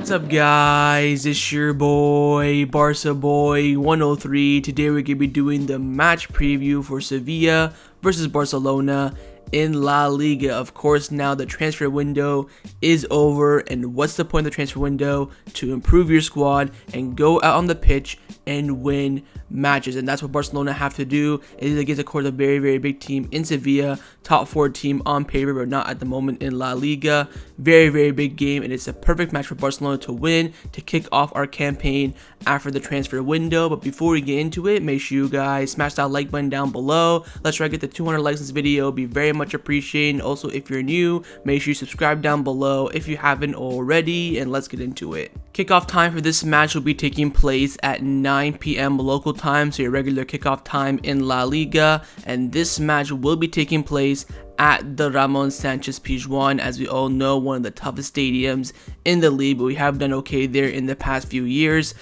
What's up, guys? It's your boy Barca Boy 103. Today we're gonna be doing the match preview for Sevilla versus Barcelona in La Liga. Of course, now the transfer window is over, and what's the point of the transfer window? To improve your squad and go out on the pitch and win matches, and that's what Barcelona have to do. It is against, of course, a very big team in Sevilla, top 4 team on paper, but not at the moment in La Liga. Very big game, and it's a perfect match for Barcelona to win, to kick off our campaign after the transfer window. But before we get into it, make sure you guys smash that like button down below. Let's try to get the 200 likes in this video. It'll be very much appreciated. Also, if you're new, make sure you subscribe down below if you haven't already, and let's get into it. Kickoff time for this match will be taking place at 9 p.m. local time, so your regular kickoff time in La Liga, and this match will be taking place at the Ramon Sanchez-Pizjuan. As we all know, one of the toughest stadiums in the league, but we have done okay there in the past few years.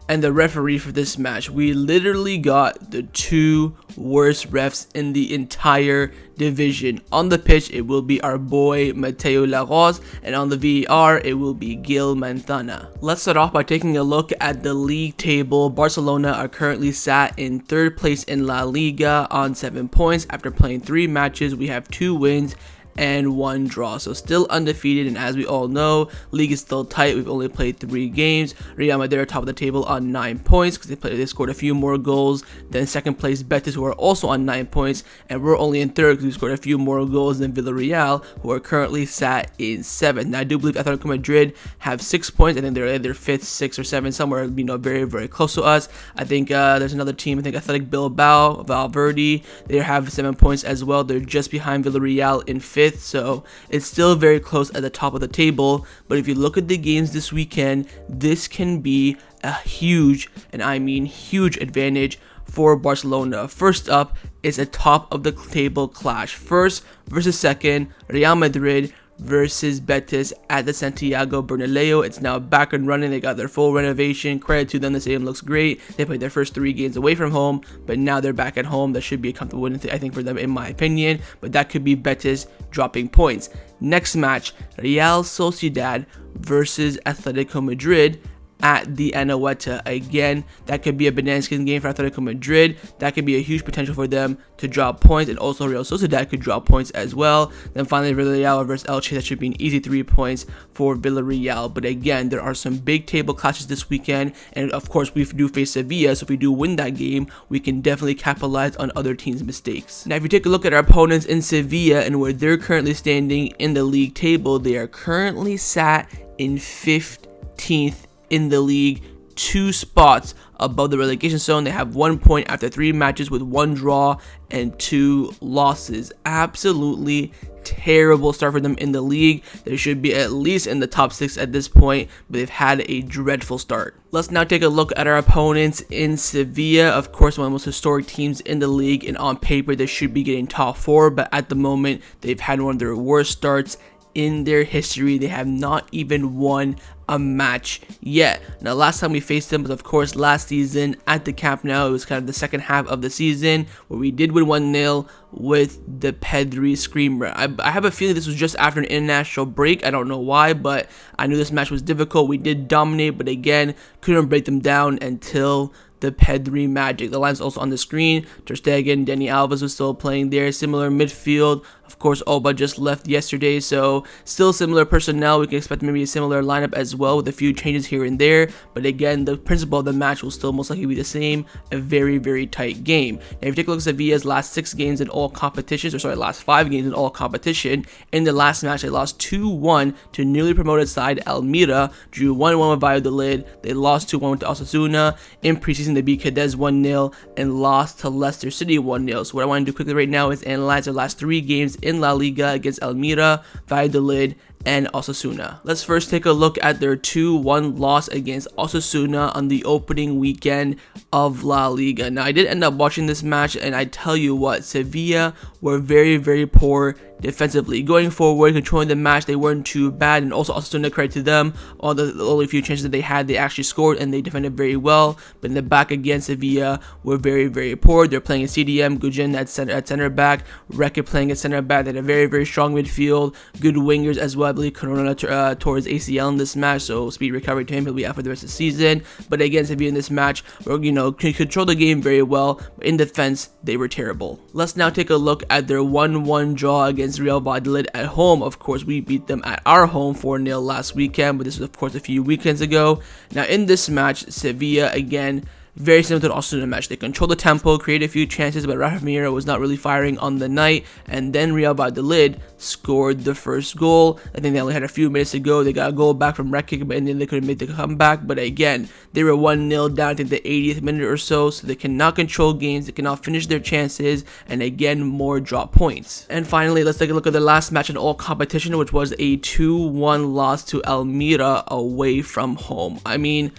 And the referee for this match, we literally got the 2 worst refs in the entire division. On the pitch, it will be our boy Mateo Lagos, and on the VAR, it will be Gil Manzana. Let's start off by taking a look at the league table. Barcelona are currently sat in 3rd place in La Liga on 7 points. After playing 3 matches, we have 2 wins and 1 draw, so still undefeated. And as we all know, league is still tight. We've only played 3 games. Real Madrid are top of the table on 9 points because they scored a few more goals than 2nd place Betis, who are also on 9 points, and we're only in 3rd because we scored a few more goals than Villarreal, who are currently sat in 7th. Now I do believe Atletico Madrid have 6 points, and then they're either 5th, 6th, or 7th, somewhere very close to us. I think there's another team, I think Athletic Bilbao, Valverde, they have 7 points as well. They're just behind Villarreal in 5th. So it's still very close at the top of the table. But if you look at the games this weekend, this can be a huge, and I mean huge, advantage for Barcelona. First up is a top of the table clash. 1st versus 2nd, Real Madrid versus Betis at the Santiago Bernabeu. It's now back and running. They got their full renovation. Credit to them. The stadium looks great. They played their first 3 games away from home, but now they're back at home. That should be a comfortable win, I think, for them, in my opinion. But that could be Betis dropping points. Next match, Real Sociedad versus Atletico Madrid at the Anoeta. Again, that could be a banana skin game for Atletico Madrid. That could be a huge potential for them to drop points, and also Real Sociedad could drop points as well. Then finally, Villarreal versus Elche. That should be an easy 3 points for Villarreal. But again, there are some big table clashes this weekend, and of course we do face Sevilla, so if we do win that game, we can definitely capitalize on other teams' mistakes. Now if you take a look at our opponents in Sevilla and where they're currently standing in the league table, they are currently sat in 15th in the league, 2 spots above the relegation zone. They have 1 point after 3 matches with 1 draw and 2 losses. Absolutely terrible start for them in the league. They should be at least in the top 6 at this point, but they've had a dreadful start. Let's now take a look at our opponents in Sevilla. Of course, one of the most historic teams in the league, and on paper they should be getting top 4, but at the moment they've had one of their worst starts in their history. They have not even won a match yet. Now last time we faced them was, of course, last season at the Camp Nou. It was kind of the second half of the season where we did win 1-0 with the Pedri screamer. I have a feeling this was just after an international break. I don't know why, but I knew this match was difficult. We did dominate, but again, couldn't break them down until the Pedri magic. The line's also on the screen. Ter Stegen, Dani Alves was still playing there. Similar midfield. Of course, Oba just left yesterday, so still similar personnel. We can expect maybe a similar lineup as well, with a few changes here and there. But again, the principle of the match will still most likely be the same. A very tight game. Now, if you take a look at Sevilla's last 6 games in all competitions, or sorry, last 5 games in all competition, in the last match, they lost 2-1 to newly promoted side Almeria, drew 1-1 with Valladolid. They lost 2-1 with Osasuna. In preseason, they beat Cadiz 1-0 and lost to Leicester City 1-0. So what I want to do quickly right now is analyze their last 3 games in La Liga against Almeria, Valladolid, and Osasuna. Let's first take a look at their 2-1 loss against Osasuna on the opening weekend of La Liga. Now, I did end up watching this match, and I tell you what, Sevilla were very poor defensively. Going forward, controlling the match, they weren't too bad, and also to credit to them, all the only few chances that they had, they actually scored and they defended very well. But in the back again, Sevilla were very, very poor. They're playing a CDM, Gujen at center back, Reke playing at center back. They had a very, very strong midfield, good wingers as well. I believe Corona towards ACL in this match, so speed recovery to him. He'll be out for the rest of the season. But again, Sevilla in this match, can control the game very well, but in defense, they were terrible. Let's now take a look at their 1-1 draw against Real Valladolid at home. Of course, we beat them at our home 4-0 last weekend, but this was of course a few weekends ago. Now in this match, Sevilla again, very similar to the Osasuna match. They controlled the tempo, created a few chances, but Raphinha was not really firing on the night. And then Real Valladolid scored the first goal. I think they only had a few minutes to go. They got a goal back from Reke, but then they couldn't make the comeback. But again, they were 1-0 down to the 80th minute or so they cannot control games. They cannot finish their chances. And again, more drop points. And finally, let's take a look at the last match in all competition, which was a 2-1 loss to Almeria away from home. I mean,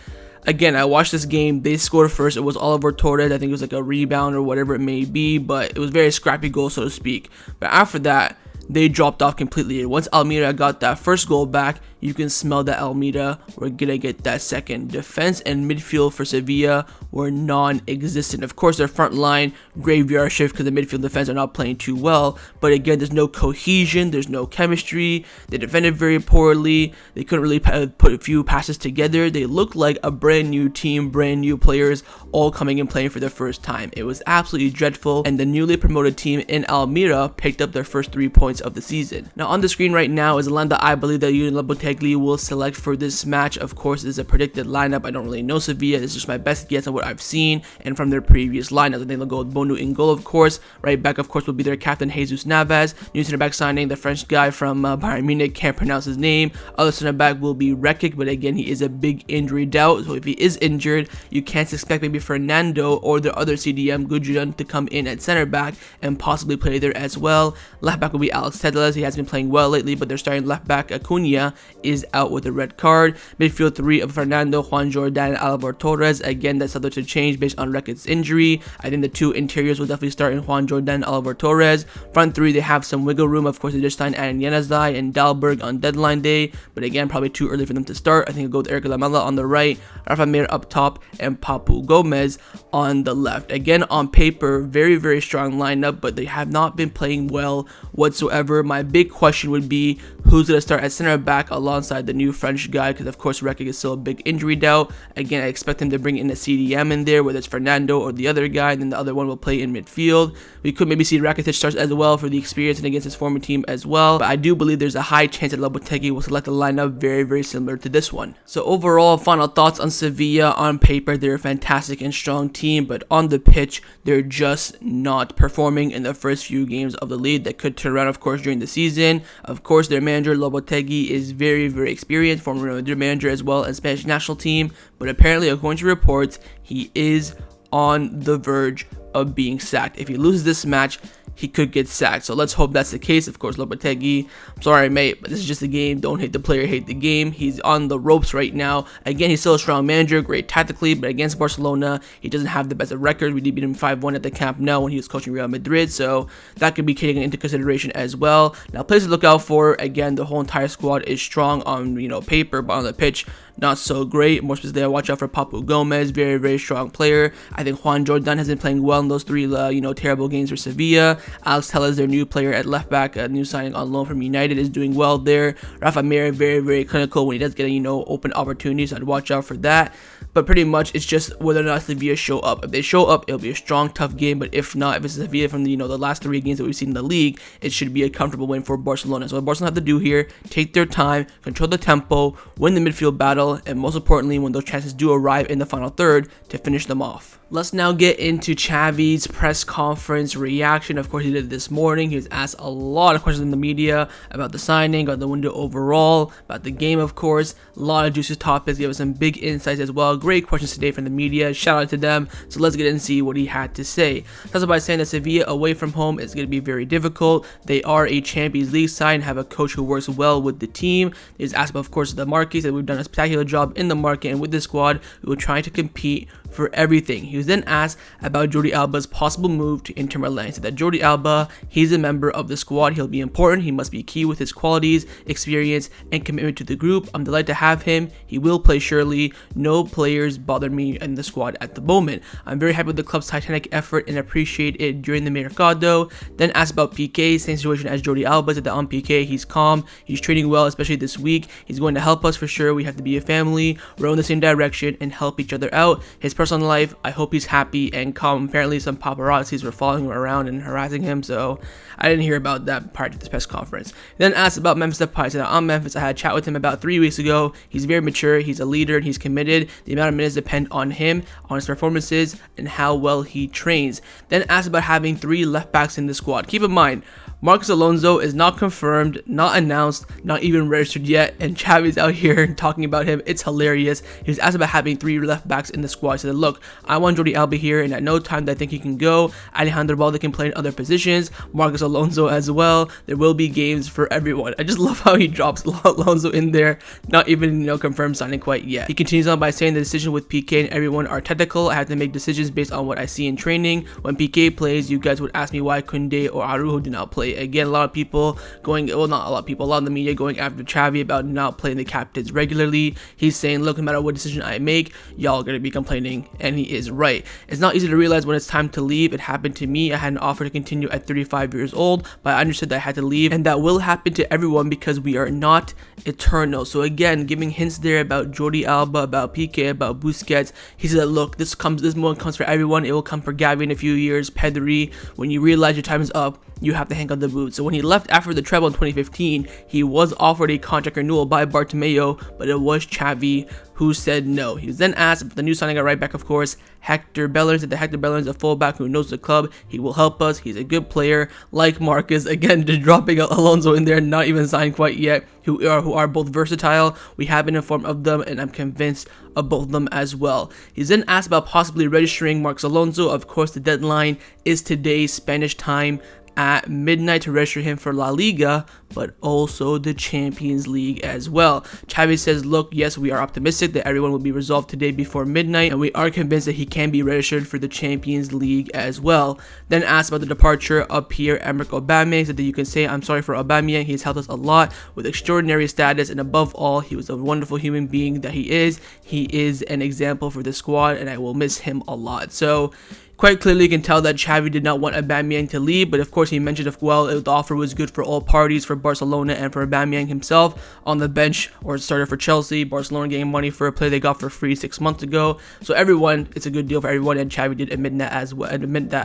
again, I watched this game. They scored first. It was Oliver Torres. I think it was like a rebound or whatever it may be, but it was a very scrappy goal, so to speak. But after that, they dropped off completely. And once Almeria got that first goal back, you can smell that Almeria were gonna get that second. Defense and midfield for Sevilla were non-existent. Of course, their front line, graveyard shift because the midfield defense are not playing too well. But again, there's no cohesion, there's no chemistry. They defended very poorly. They couldn't really put a few passes together. They looked like a brand new team, brand new players, all coming and playing for the first time. It was absolutely dreadful, and the newly promoted team in Almeria picked up their first 3 points of the season. Now on the screen right now is a line that I believe that Union Lopetegui will select for this match. Of course, this is a predicted lineup. I don't really know Sevilla. This is just my best guess on what I've seen and from their previous lineups. I think they'll go with Bonu in goal, of course. Right back, of course, will be their captain, Jesus Navas. New center back signing, the French guy from Bayern Munich, can't pronounce his name. Other center back will be Reke, but again, he is a big injury doubt. So if he is injured, you can't expect maybe Fernando or the other CDM, Gudjon, to come in at center back and possibly play there as well. Left back will be Alex Telles. He has been playing well lately, but their starting left back, Kounde, is out with a red card. Midfield 3 of Fernando, Juan Jordan, and Alvaro Torres. Again, that's subject to change based on Reke's injury. I think the 2 interiors will definitely start in Juan Jordan and Alvaro Torres. Front 3, they have some wiggle room. Of course, they just signed Aaron Yanazai and Dalberg on deadline day, but again, probably too early for them to start. I think I'll go with Eric Lamela on the right, Rafa Mir up top, and Papu Gomez on the left. Again, on paper, very, very strong lineup, but they have not been playing well whatsoever. My big question would be who's going to start at center back alongside the new French guy, because of course Reke is still a big injury doubt. Again, I expect him to bring in a CDM in there, whether it's Fernando or the other guy, and then the other one will play in midfield. We could maybe see Rakitic start as well for the experience and against his former team as well, but I do believe there's a high chance that Lopetegui will select a lineup very, very similar to this one. So overall, final thoughts on Sevilla. On paper, they're a fantastic and strong team, but on the pitch, they're just not performing in the first few games of the league. That could turn around, of course, during the season. Of course, their manager Lopetegui is very, very experienced, former Real Madrid manager as well as Spanish national team, but apparently, according to reports, he is on the verge of being sacked. If he loses this match, he could get sacked. So let's hope that's the case. Of course, Lopetegui, I'm sorry, mate, but this is just a game. Don't hate the player, hate the game. He's on the ropes right now. Again, he's still a strong manager, great tactically, but against Barcelona, he doesn't have the best of record. We did beat him 5-1 at the Camp Nou when he was coaching Real Madrid, so that could be taken into consideration as well. Now, players to look out for, again, the whole entire squad is strong on, paper, but on the pitch, not so great. More specifically, I watch out for Papu Gomez, very, very strong player. I think Juan Jordan has been playing well in those 3, terrible games for Sevilla. Alex Telles, their new player at left back, a new signing on loan from United, is doing well there. Rafa Mir, very, very clinical when he does get open opportunities. So I'd watch out for that. But pretty much, it's just whether or not Sevilla show up. If they show up, it'll be a strong, tough game. But if not, if it's Sevilla from the last 3 games that we've seen in the league, it should be a comfortable win for Barcelona. So what Barcelona have to do here, take their time, control the tempo, win the midfield battle, and most importantly, when those chances do arrive in the final third, to finish them off. Let's now get into Xavi's press conference reaction. Of course, he did it this morning. He was asked a lot of questions in the media about the signing, about the window overall, about the game, of course. A lot of juicy topics. Gave us some big insights as well. Great questions today from the media. Shout out to them. So let's get in and see what he had to say. Starts by saying that Sevilla away from home is going to be very difficult. They are a Champions League side and have a coach who works well with the team. He was asked about, of course, the markets, that we've done a spectacular job in the market, and with this squad, we were trying to compete for everything. He was then asked about Jordi Alba's possible move to Inter Milan. He said that Jordi Alba, he's a member of the squad. He'll be important. He must be key with his qualities, experience, and commitment to the group. I'm delighted to have him. He will play surely. No players bother me in the squad at the moment. I'm very happy with the club's titanic effort and appreciate it during the Mercado. Then asked about Pique, same situation as Jordi Alba. Said that on Pique, he's calm. He's training well, especially this week. He's going to help us for sure. We have to be a family, row in the same direction, and help each other out. His personal life, I hope he's happy and calm. Apparently, some paparazzis were following him around and harassing him, so I didn't hear about that part of this press conference. Then asked about Memphis Depay. Said that on Memphis, I had a chat with him about 3 weeks ago. He's very mature. He's a leader and he's committed. The amount of minutes depend on him, on his performances, and how well he trains. Then asked about having 3 left backs in the squad. Keep in mind, Marcos Alonso is not confirmed, not announced, not even registered yet, and Xavi's out here talking about him. It's hilarious. He was asked about having 3 left backs in the squad. He said, look, I want Jordi Alba here, and at no time that I think he can go. Alejandro Balde can play in other positions, Marcos Alonso as well. There will be games for everyone. I just love how he drops Alonso in there, not even confirmed signing quite yet. He continues on by saying the decision with Pique and everyone are technical. I have to make decisions based on what I see in training. When Pique plays, you guys would ask me why Kounde or Araujo do not play. Again, a lot of people going, well, not a lot of people, a lot of the media going after Xavi about not playing the captains regularly. He's saying, look, no matter what decision I make, y'all are going to be complaining, and he is right. It's not easy to realize when it's time to leave. It happened to me. I had an offer to continue at 35 years old, but I understood that I had to leave, and that will happen to everyone because we are not eternal. So again, giving hints there about Jordi Alba, about Pique, about Busquets. He said, look, this moment comes for everyone. It will come for Gavi in a few years, Pedri. When you realize your time is up, you have to hang on the boots. So when he left after the treble in 2015, he was offered a contract renewal by Bartomeu, but it was Xavi who said no. He was then asked if the new signing at right back, of course, Hector Bellerin. Said that Hector Bellerin is a fullback who knows the club. He will help us. He's a good player, like Marcus. Again, just dropping Alonso in there, not even signed quite yet, who are both versatile. We have been informed of them, and I'm convinced of both of them as well. He's then asked about possibly registering Marcos Alonso. Of course, the deadline is today, Spanish time, at midnight to register him for La Liga, but also the Champions League as well. Xavi says, look, yes, we are optimistic that everyone will be resolved today before midnight, and we are convinced that he can be registered for the Champions League as well. Then asked about the departure of Pierre-Emerick Aubameyang, said that you can say, I'm sorry for Aubameyang. He's helped us a lot with extraordinary status, and above all, he was a wonderful human being that he is. He is an example for the squad, and I will miss him a lot. So quite clearly, you can tell that Xavi did not want Aubameyang to leave, but of course he mentioned, the offer was good for all parties, for Barcelona and for Aubameyang himself on the bench or starter for Chelsea. Barcelona getting money for a player they got for free 6 months ago. So everyone, it's a good deal for everyone, and Xavi did admit that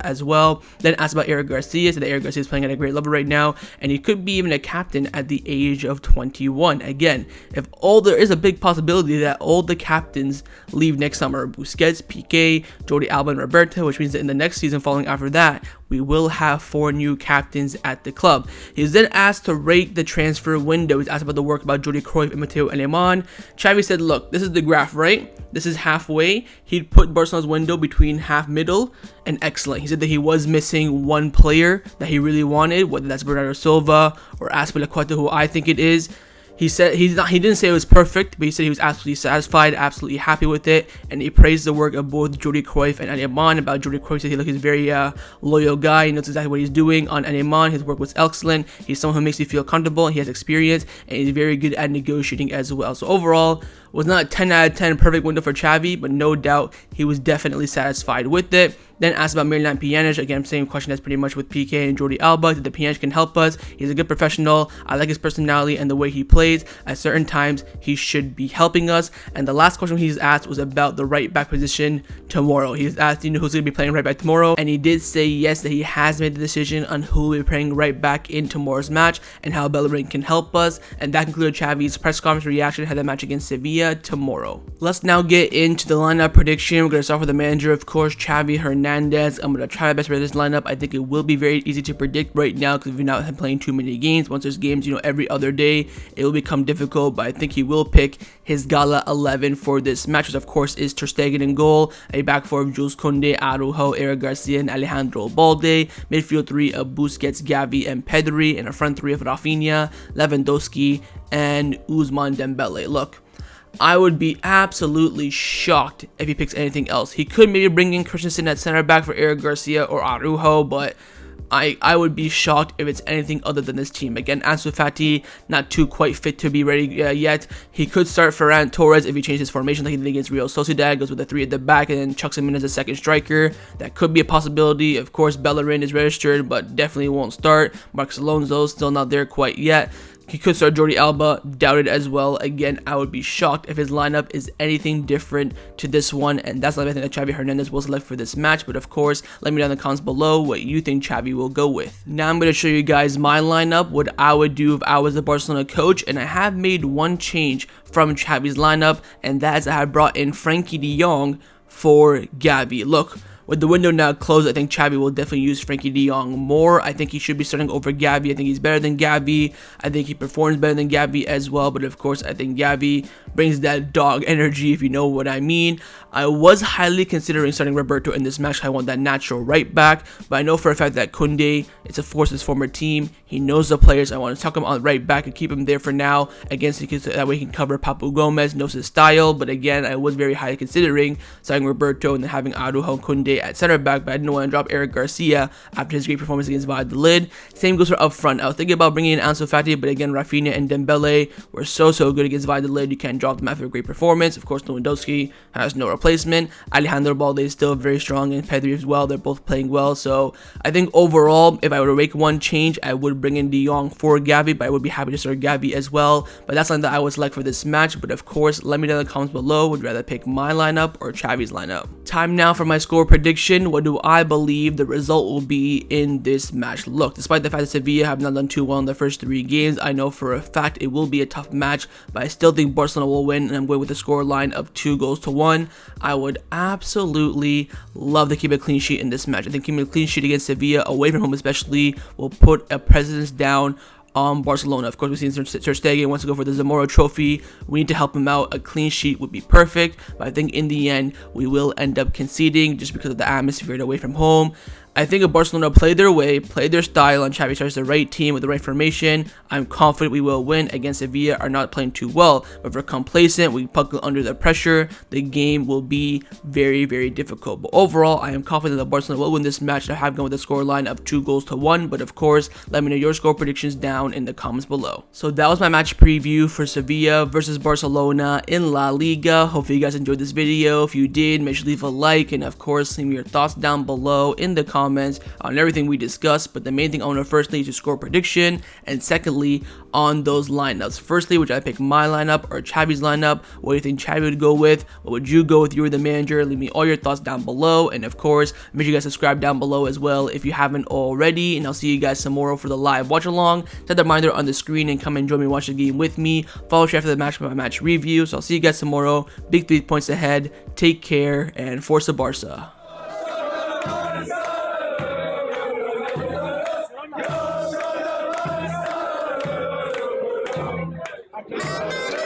as well. Then asked about Eric Garcia, said that Eric Garcia is playing at a great level right now, and he could be even a captain at the age of 21. Again, there is a big possibility that all the captains leave next summer. Busquets, Pique, Jordi Alba, and Roberto, which means that in the next season following after that, we will have 4 new captains at the club. He was then asked to rate the transfer window. He's asked about the work about Jordi Cruyff and Matteo Alemán. Xavi said, look, this is the graph, right? This is halfway. He'd put Barcelona's window between half middle and excellent. He said that he was missing one player that he really wanted, whether that's Bernardo Silva or Azpilicueta, who I think it is. He said he didn't say it was perfect, but he said he was absolutely satisfied, absolutely happy with it, and he praised the work of both Jordi Cruyff and Alemán. About Jordi Cruyff, he said he's a very loyal guy. He knows exactly what he's doing. On Alemán, his work was excellent. He's someone who makes you feel comfortable. He has experience, and he's very good at negotiating as well. So overall, was not a 10 out of 10 perfect window for Xavi, but no doubt he was definitely satisfied with it. Then asked about Miralem Pjanic. Again, same question as pretty much with Pique and Jordi Alba. That Pjanic can help us. He's a good professional. I like his personality and the way he plays. At certain times, he should be helping us. And the last question he's asked was about the right back position tomorrow. He's asked, who's going to be playing right back tomorrow? And he did say yes, that he has made the decision on who will be playing right back in tomorrow's match and how Bellerin can help us. And that concluded Xavi's press conference reaction ahead of the match against Sevilla tomorrow. Let's now get into the lineup prediction. We're going to start with the manager, of course, Xavi Hernandez. I'm going to try my best for this lineup. I think it will be very easy to predict right now because we're not playing too many games. Once there's games, every other day, it will become difficult, but I think he will pick his Gala 11 for this match, which of course is Ter Stegen in goal, a back four of Jules Kounde, Araujo, Eric Garcia, and Alejandro Balde, midfield 3 of Busquets, Gavi, and Pedri, and a front 3 of Raphinha, Lewandowski, and Ousmane Dembele. Look, I would be absolutely shocked if he picks anything else. He could maybe bring in Christensen at center back for Eric Garcia or Araujo, but I would be shocked if it's anything other than this team. Again, Ansu Fati, not too quite fit to be ready yet. He could start Ferran Torres if he changes his formation like he did against Real Sociedad, goes with the 3 at the back and then chucks him in as a second striker. That could be a possibility. Of course, Bellerin is registered, but definitely won't start. Marcos Alonso still not there quite yet. He could start Jordi Alba, doubted as well. Again, I would be shocked if his lineup is anything different to this one, and that's not anything that Xavi Hernandez will select for this match. But of course, let me know in the comments below what you think Xavi will go with. Now I'm going to show you guys my lineup, what I would do if I was the Barcelona coach, and I have made one change from Xavi's lineup, and that is I have brought in Frenkie de Jong for Gavi. Look, with the window now closed, I think Xavi will definitely use Frenkie de Jong more. I think he should be starting over Gavi. I think he's better than Gavi. I think he performs better than Gavi as well. But of course, I think Gavi brings that dog energy, if you know what I mean. I was highly considering starting Roberto in this match. I want that natural right back. But I know for a fact that Kounde, it's of course his former team. He knows the players. I want to tuck him on right back and keep him there for now. Against that way he can cover Papu Gomez, knows his style. But again, I was very highly considering starting Roberto and then having Araujo and Kounde at center back, but I didn't want to drop Eric Garcia after his great performance against Valladolid. Same goes for up front. I was thinking about bringing in Ansu Fati, but again, Raphinha and Dembele were so good against Valladolid. You can't drop them after a great performance. Of course, Lewandowski has no replacement. Alejandro Balde is still very strong, and Pedri as well. They're both playing well. So I think overall, if I were to make one change, I would bring in de Jong for Gavi, but I would be happy to start Gavi as well. But that's something that I would select for this match. But of course, let me know in the comments below. Would you rather pick my lineup or Xavi's lineup? Time now for my score prediction. What do I believe the result will be in this match? Look, despite the fact that Sevilla have not done too well in the first 3 games, I know for a fact it will be a tough match, but I still think Barcelona will win, and I'm going with a score line of 2-1. I would absolutely love to keep a clean sheet in this match. I think keeping a clean sheet against Sevilla, away from home especially, will put a precedence down on Barcelona. Of course, we've seen Ter Stegen wants to go for the Zamora Trophy. We need to help him out. A clean sheet would be perfect, but I think in the end, we will end up conceding just because of the atmosphere away from home. I think if Barcelona play their way, play their style, and Xavi starts the right team with the right formation, I'm confident we will win. Against Sevilla are not playing too well, but if we're complacent, we buckle under the pressure, the game will be very difficult. But overall, I am confident that Barcelona will win this match. I have gone with a score line of 2-1, but of course, let me know your score predictions down in the comments below. So that was my match preview for Sevilla versus Barcelona in La Liga. Hopefully you guys enjoyed this video. If you did, make sure to leave a like, and of course, leave me your thoughts down below in the comments on everything we discussed. But the main thing I want to firstly is to score prediction, and secondly on those lineups. Firstly, would I pick my lineup or Xavi's lineup? What do you think Xavi would go with? What would you go with? You were the manager. Leave me all your thoughts down below, and of course make sure you guys subscribe down below as well if you haven't already. And I'll see you guys tomorrow for the live watch along. Set the reminder on the screen and come and join me, watch the game with me. Follow after the match for my match review. So I'll see you guys tomorrow. Big 3 points ahead. Take care and Forza Barca. Yeah.